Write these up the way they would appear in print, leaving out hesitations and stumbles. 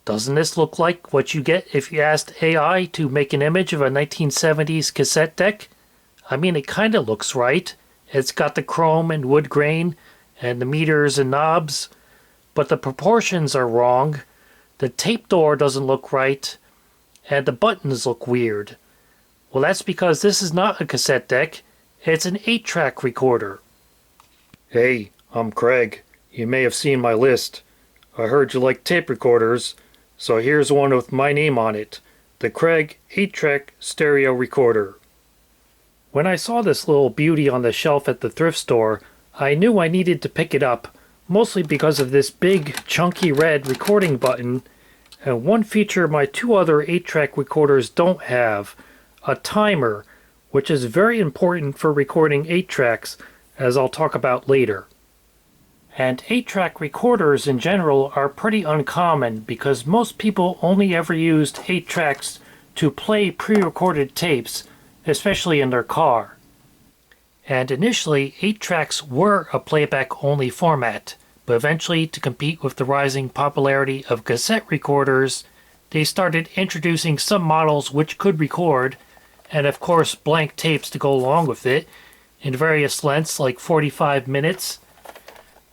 Doesn't this look like what you get if you asked AI to make an image of a 1970s cassette deck? I mean, it kinda looks right. It's got the chrome and wood grain, and the meters and knobs, but the proportions are wrong. The tape door doesn't look right, and the buttons look weird. Well, that's because this is not a cassette deck, it's an 8-track recorder. Hey, I'm Craig. You may have seen my list. I heard you like tape recorders, so here's one with my name on it. The Craig 8-track stereo recorder. When I saw this little beauty on the shelf at the thrift store, I knew I needed to pick it up, mostly because of this big, chunky red recording button, and one feature my two other 8-track recorders don't have, a timer, which is very important for recording 8 tracks, as I'll talk about later. And 8-track recorders in general are pretty uncommon because most people only ever used 8 tracks to play pre-recorded tapes, especially in their car. And initially, 8 tracks were a playback-only format, but eventually, to compete with the rising popularity of cassette recorders, they started introducing some models which could record, and of course blank tapes to go along with it, in various lengths like 45 minutes,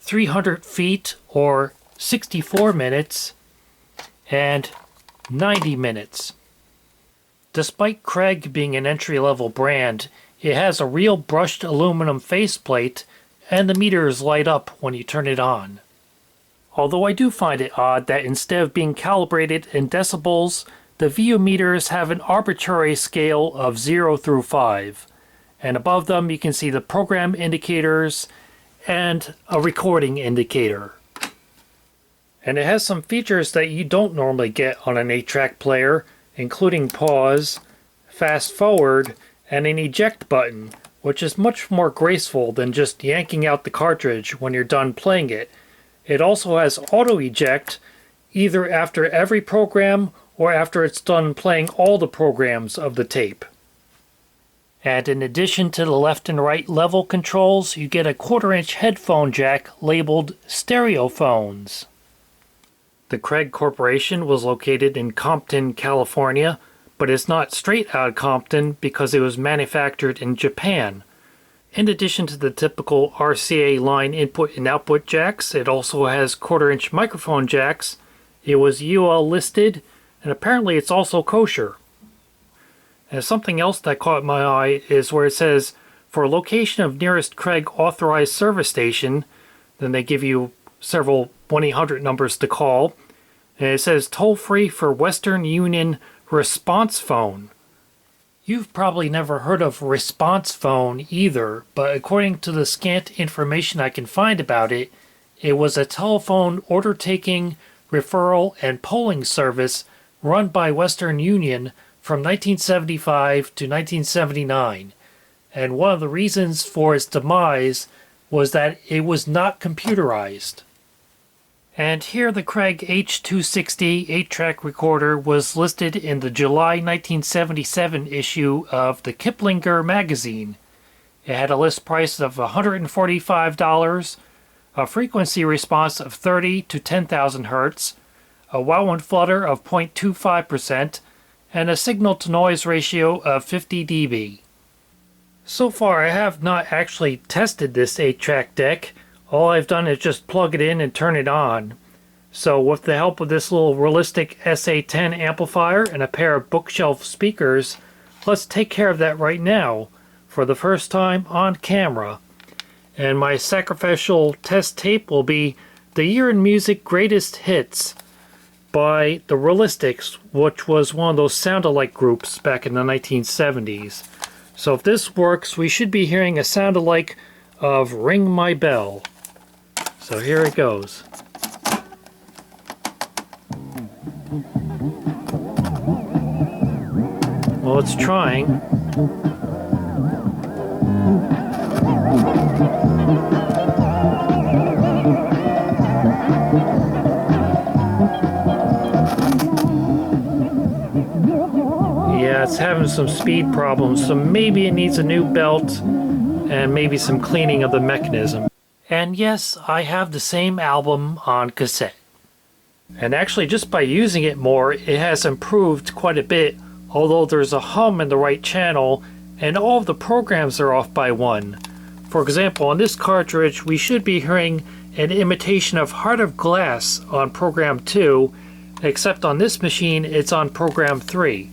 300 feet or 64 minutes, and 90 minutes. Despite Craig being an entry-level brand, it has a real brushed aluminum faceplate, and the meters light up when you turn it on. Although I do find it odd that instead of being calibrated in decibels, the VU meters have an arbitrary scale of 0 through 5, and above them you can see the program indicators and a recording indicator. And it has some features that you don't normally get on an 8-track player, including pause, fast forward, and an eject button, which is much more graceful than just yanking out the cartridge when you're done playing it. It also has auto eject, either after every program or after it's done playing all the programs of the tape. And in addition to the left and right level controls, you get a 1/4-inch headphone jack labeled Stereophones. The Craig Corporation was located in Compton, California, but it's not straight out of Compton because it was manufactured in Japan. In addition to the typical RCA line input and output jacks, it also has 1/4-inch microphone jacks. It was UL listed, and apparently it's also kosher. And something else that caught my eye is where it says, for location of nearest Craig authorized service station, then they give you several 1-800 numbers to call, and it says toll-free for Western Union response phone. You've probably never heard of response phone either, but according to the scant information I can find about it, it was a telephone order-taking, referral, and polling service run by Western Union from 1975 to 1979, and one of the reasons for its demise was that it was not computerized. And here the Craig H260 8-track recorder was listed in the July 1977 issue of the Kiplinger magazine. It had a list price of $145, a frequency response of 30 to 10,000 Hz, a wow and flutter of 0.25%, and a signal-to-noise ratio of 50 dB. So far I have not actually tested this 8-track deck. All I've done is just plug it in and turn it on. So with the help of this little Realistic SA10 amplifier and a pair of bookshelf speakers, let's take care of that right now, for the first time on camera. And my sacrificial test tape will be The Year in Music Greatest Hits by the Realistics, which was one of those sound-alike groups back in the 1970s. So if this works, we should be hearing a sound-alike of Ring My Bell. So here it goes. Well, it's trying. Yeah, it's having some speed problems, so maybe it needs a new belt and maybe some cleaning of the mechanism. And yes, I have the same album on cassette. And actually, just by using it more, it has improved quite a bit, although there's a hum in the right channel, and all of the programs are off by one. For example, on this cartridge, we should be hearing an imitation of Heart of Glass on program 2, except on this machine, it's on program 3.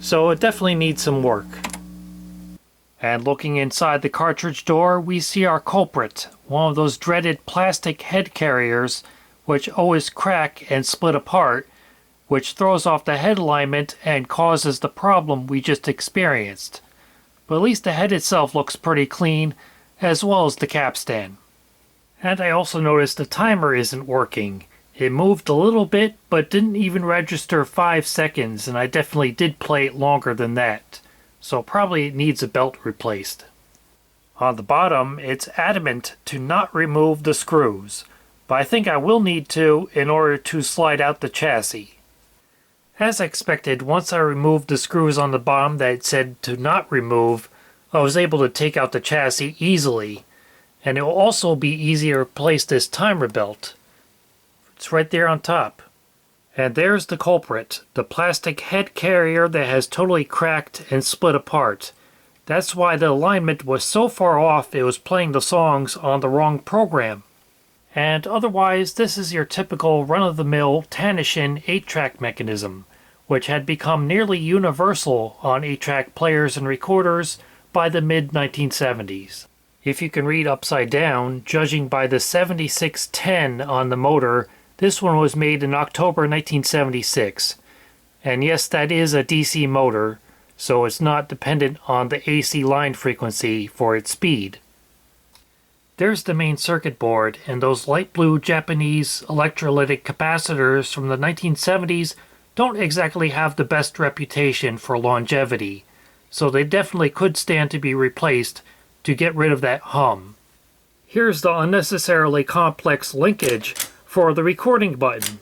So it definitely needs some work. And looking inside the cartridge door, we see our culprit, one of those dreaded plastic head carriers which always crack and split apart, which throws off the head alignment and causes the problem we just experienced. But at least the head itself looks pretty clean, as well as the capstan. And I also noticed the timer isn't working. It moved a little bit, but didn't even register 5 seconds, and I definitely did play it longer than that. So probably it needs a belt replaced. On the bottom, it's adamant to not remove the screws, but I think I will need to in order to slide out the chassis. As expected, once I removed the screws on the bottom that it said to not remove, I was able to take out the chassis easily, and it will also be easier to replace this timer belt. It's right there on top. And there's the culprit, the plastic head carrier that has totally cracked and split apart. That's why the alignment was so far off it was playing the songs on the wrong program. And otherwise, this is your typical run-of-the-mill Tanishin 8-track mechanism, which had become nearly universal on 8-track players and recorders by the mid-1970s. If you can read upside down, judging by the 7610 on the motor, this one was made in October 1976. And yes, that is a DC motor, so it's not dependent on the AC line frequency for its speed. There's the main circuit board, and those light blue Japanese electrolytic capacitors from the 1970s don't exactly have the best reputation for longevity, so they definitely could stand to be replaced to get rid of that hum. Here's the unnecessarily complex linkage for the recording button.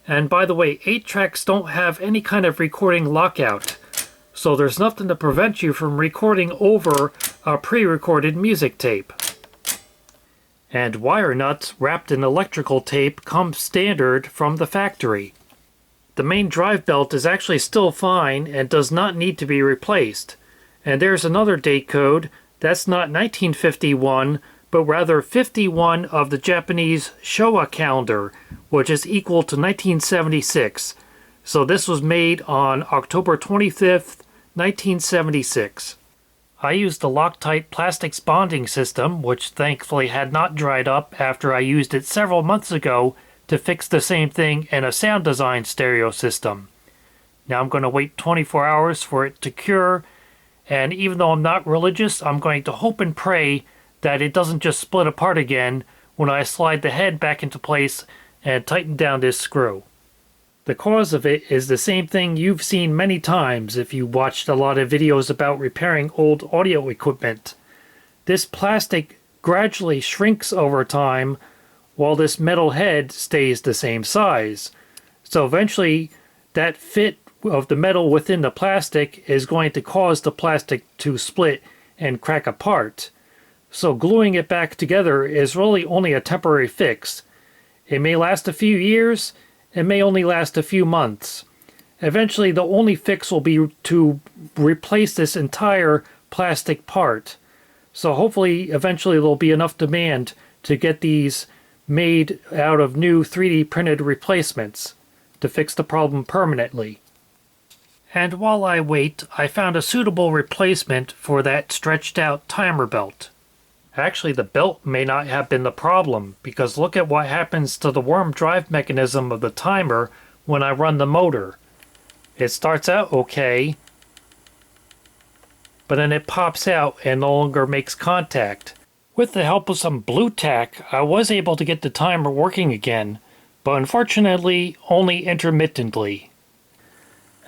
And by the way, 8-tracks don't have any kind of recording lockout, so there's nothing to prevent you from recording over a pre-recorded music tape. And wire nuts wrapped in electrical tape come standard from the factory. The main drive belt is actually still fine and does not need to be replaced. And there's another date code. That's not 1951, but rather 51 of the Japanese Showa calendar, which is equal to 1976. So this was made on October 25th, 1976. I used the Loctite plastics bonding system, which thankfully had not dried up after I used it several months ago to fix the same thing in a sound design stereo system. Now I'm going to wait 24 hours for it to cure, and even though I'm not religious, I'm going to hope and pray that it doesn't just split apart again when I slide the head back into place and tighten down this screw. The cause of it is the same thing you've seen many times if you watched a lot of videos about repairing old audio equipment. This plastic gradually shrinks over time while this metal head stays the same size. So eventually that fit of the metal within the plastic is going to cause the plastic to split and crack apart. So gluing it back together is really only a temporary fix. It may last a few years, it may only last a few months. Eventually the only fix will be to replace this entire plastic part. So hopefully eventually there'll be enough demand to get these made out of new 3D printed replacements to fix the problem permanently. And while I wait, I found a suitable replacement for that stretched out timer belt. Actually, the belt may not have been the problem, because look at what happens to the worm drive mechanism of the timer when I run the motor. It starts out okay, but then it pops out and no longer makes contact. With the help of some blue tack, I was able to get the timer working again, but unfortunately only intermittently.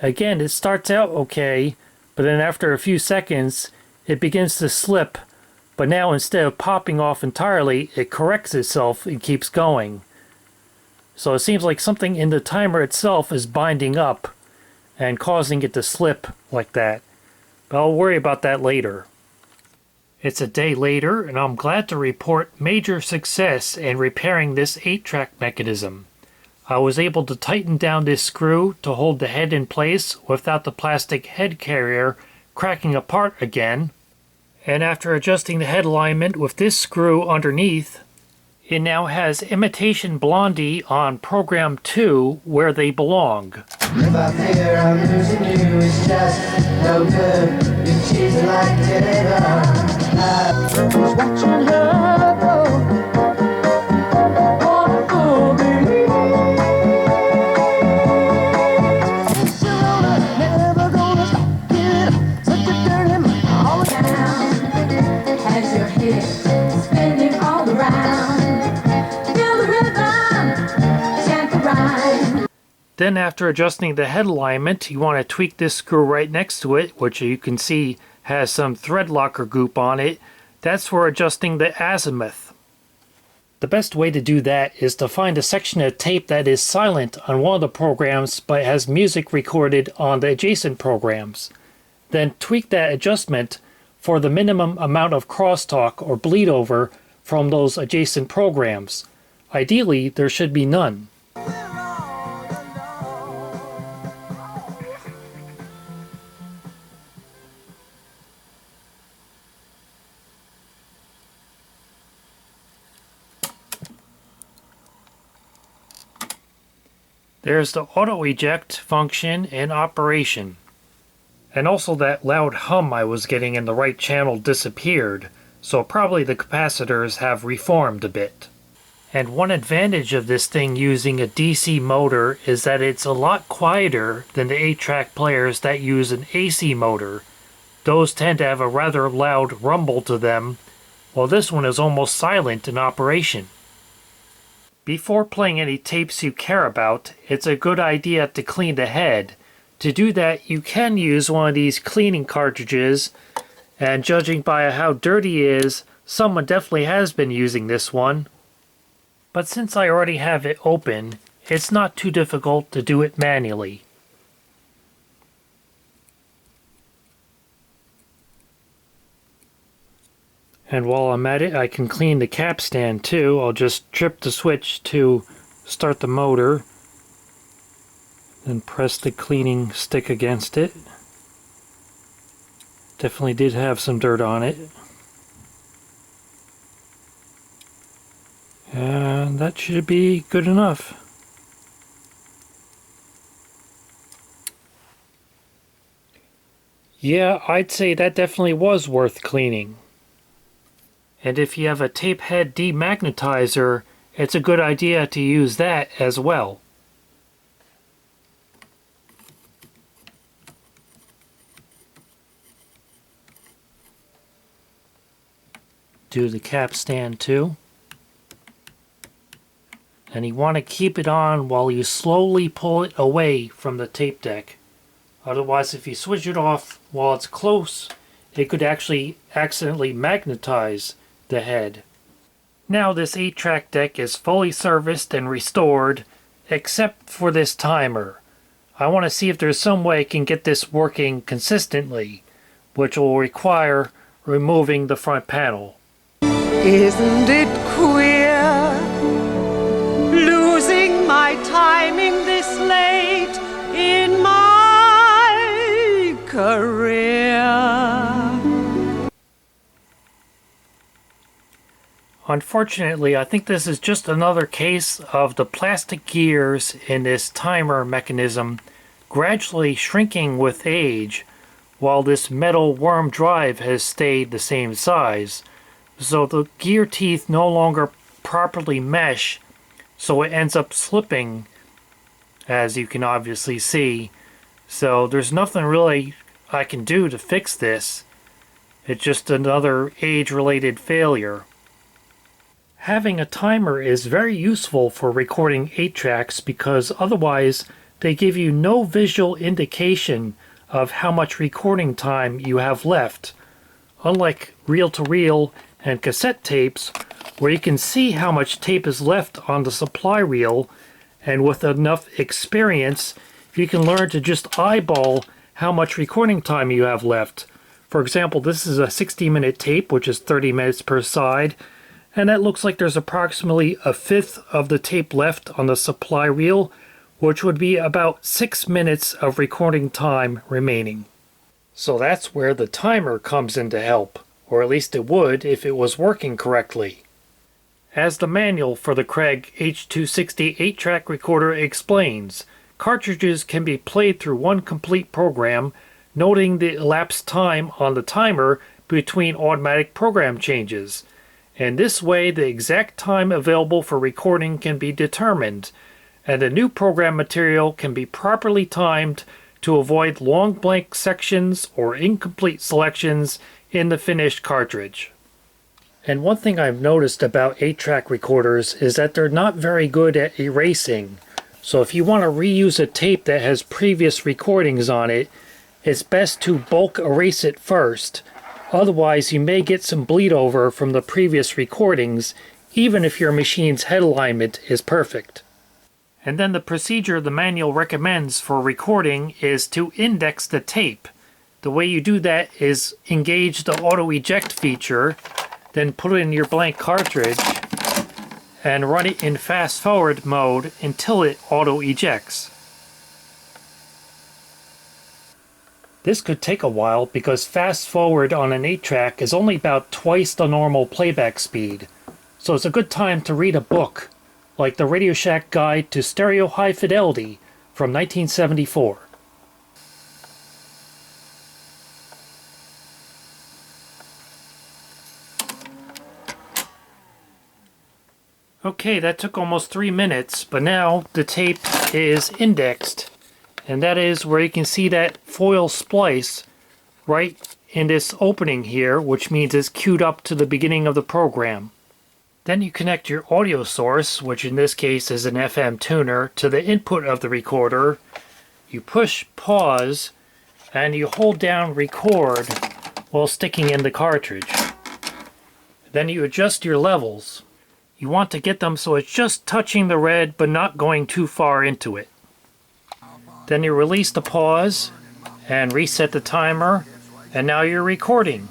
Again, it starts out okay, but then after a few seconds, it begins to slip. But now instead of popping off entirely, it corrects itself and keeps going. So it seems like something in the timer itself is binding up, and causing it to slip like that. But I'll worry about that later. It's a day later, and I'm glad to report major success in repairing this 8-track mechanism. I was able to tighten down this screw to hold the head in place without the plastic head carrier cracking apart again. And after adjusting the head alignment with this screw underneath, it now has Imitation Blondie on program 2 where they belong. If I fear I'm losing you, it's just no good. You're cheesy like Taylor. I was watching her go. Oh, baby. Never gonna stop it. Such a dirty man all down. Has your head spinning all around. Feel the rhythm, chant the rhyme. Then after adjusting the head alignment, you want to tweak this screw right next to it, which you can see has some thread locker goop on it. That's for adjusting the azimuth. The best way to do that is to find a section of tape that is silent on one of the programs but has music recorded on the adjacent programs. Then tweak that adjustment for the minimum amount of crosstalk or bleed over from those adjacent programs. Ideally, there should be none. There's the auto eject function in operation. And also that loud hum I was getting in the right channel disappeared, so probably the capacitors have reformed a bit. And one advantage of this thing using a DC motor is that it's a lot quieter than the 8-track players that use an AC motor. Those tend to have a rather loud rumble to them, while this one is almost silent in operation. Before playing any tapes you care about, it's a good idea to clean the head. To do that, you can use one of these cleaning cartridges, and judging by how dirty it is, someone definitely has been using this one. But since I already have it open, it's not too difficult to do it manually. And while I'm at it, I can clean the capstan too. I'll just trip the switch to start the motor, then press the cleaning stick against it. Definitely did have some dirt on it. And that should be good enough. Yeah, I'd say that definitely was worth cleaning. And if you have a tape head demagnetizer, it's a good idea to use that as well. Do the capstan too. And you want to keep it on while you slowly pull it away from the tape deck. Otherwise, if you switch it off while it's close, it could actually accidentally magnetize the head. Now this 8-track deck is fully serviced and restored, except for this timer. I want to see if there's some way I can get this working consistently, which will require removing the front panel. Isn't it queer, losing my timing this late in my career? Unfortunately, I think this is just another case of the plastic gears in this timer mechanism gradually shrinking with age, while this metal worm drive has stayed the same size. So the gear teeth no longer properly mesh, so it ends up slipping, as you can obviously see. So there's nothing really I can do to fix this. It's just another age-related failure. Having a timer is very useful for recording 8-tracks because otherwise they give you no visual indication of how much recording time you have left. Unlike reel-to-reel and cassette tapes, where you can see how much tape is left on the supply reel, and with enough experience you can learn to just eyeball how much recording time you have left. For example, this is a 60-minute tape, which is 30 minutes per side, and that looks like there's approximately a fifth of the tape left on the supply reel, which would be about 6 minutes of recording time remaining. So that's where the timer comes in to help, or at least it would if it was working correctly. As the manual for the Craig H260 8-track recorder explains, cartridges can be played through one complete program, noting the elapsed time on the timer between automatic program changes. And this way the exact time available for recording can be determined, and the new program material can be properly timed to avoid long blank sections or incomplete selections in the finished cartridge. And one thing I've noticed about 8-track recorders is that they're not very good at erasing. So if you want to reuse a tape that has previous recordings on it, it's best to bulk erase it first. Otherwise, you may get some bleed over from the previous recordings, even if your machine's head alignment is perfect. And then the procedure the manual recommends for recording is to index the tape. The way you do that is engage the auto eject feature, then put it in your blank cartridge and run it in fast forward mode until it auto ejects. This could take a while because fast forward on an 8-track is only about twice the normal playback speed, so it's a good time to read a book, like the Radio Shack Guide to Stereo High Fidelity from 1974. Okay, that took almost 3 minutes, but now the tape is indexed, and that is where you can see that foil splice right in this opening here, which means it's queued up to the beginning of the program. Then you connect your audio source, which in this case is an FM tuner, to the input of the recorder. You push pause, and you hold down record while sticking in the cartridge. Then you adjust your levels. You want to get them so it's just touching the red but not going too far into it. Then you release the pause and reset the timer, and now you're recording.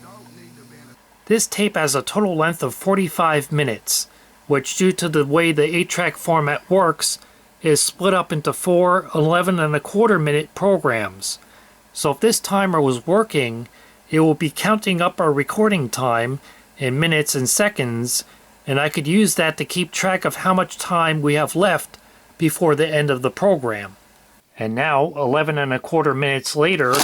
This tape has a total length of 45 minutes, which due to the way the 8-track format works, is split up into 4 11.25 minute programs. So if this timer was working, it will be counting up our recording time in minutes and seconds, and I could use that to keep track of how much time we have left before the end of the program. And now, 11.25 minutes later,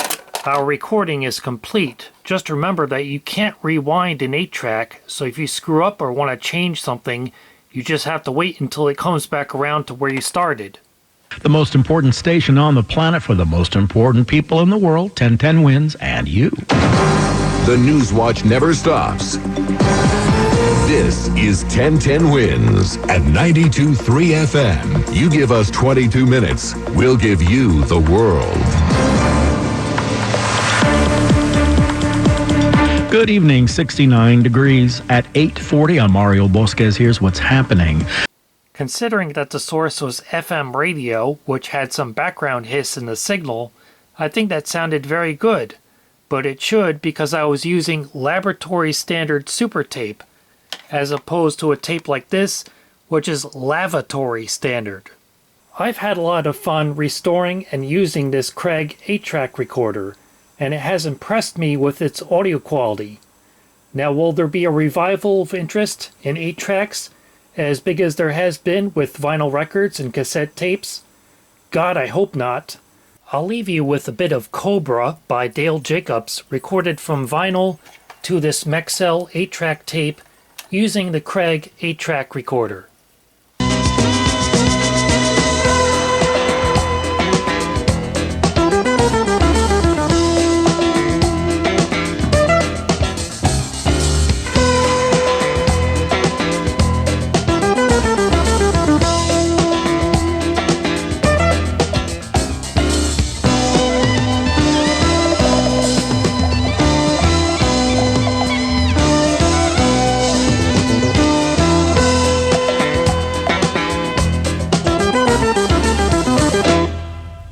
our recording is complete. Just remember that you can't rewind an 8-track, so if you screw up or want to change something, you just have to wait until it comes back around to where you started. The most important station on the planet for the most important people in the world, 1010 Wins, and you. The Newswatch never stops. This is 1010 Wins at 92.3 FM. You give us 22 minutes, we'll give you the world. Good evening, 69 degrees at 8:40. I'm Mario Bosquez. Here's what's happening. Considering that the source was FM radio, which had some background hiss in the signal, I think that sounded very good. But it should because I was using laboratory standard super tape, as opposed to a tape like this, which is lavatory standard. I've had a lot of fun restoring and using this Craig 8-track recorder, and it has impressed me with its audio quality. Now, will there be a revival of interest in 8-tracks, as big as there has been with vinyl records and cassette tapes? God, I hope not. I'll leave you with a bit of Cobra by Dale Jacobs, recorded from vinyl to this Maxell 8-track tape using the Craig 8-track recorder.